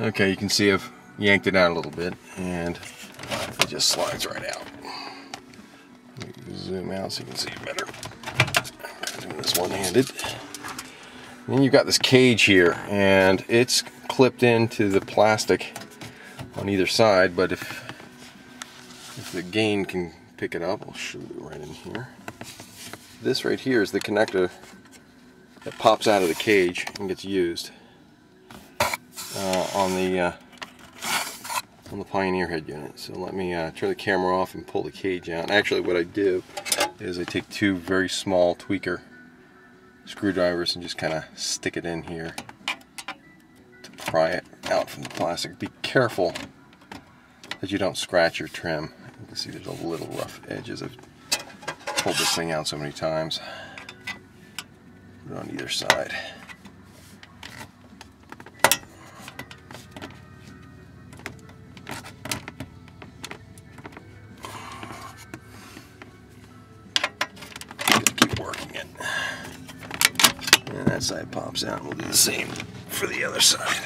Okay, you can see I've yanked it out a little bit and it just slides right out. Let me zoom out so you can see it better. I'm doing this one-handed. Then you've got this cage here, and it's clipped into the plastic on either side, but if the gain can pick it up, I'll show you right in here. This right here is the connector that pops out of the cage and gets used on the Pioneer head unit. So let me turn the camera off and pull the cage out. Actually, what I do is I take two very small tweaker screwdrivers and just kind of stick it in here to pry it out from the plastic. Be careful that you don't scratch your trim. You can see there's a little rough edges. I've pulled this thing out so many times. Put it on either side. Just keep working it. And that side pops out. We'll do the same for the other side.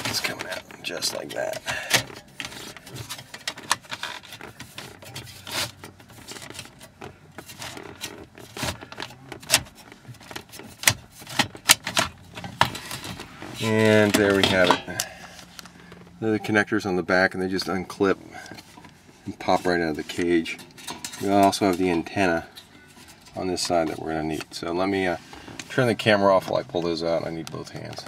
It's coming out just like that. And there we have it. The connectors on the back, and they just unclip and pop right out of the cage. We also have the antenna on this side that we're going to need. So let me turn the camera off while I pull those out. I need both hands.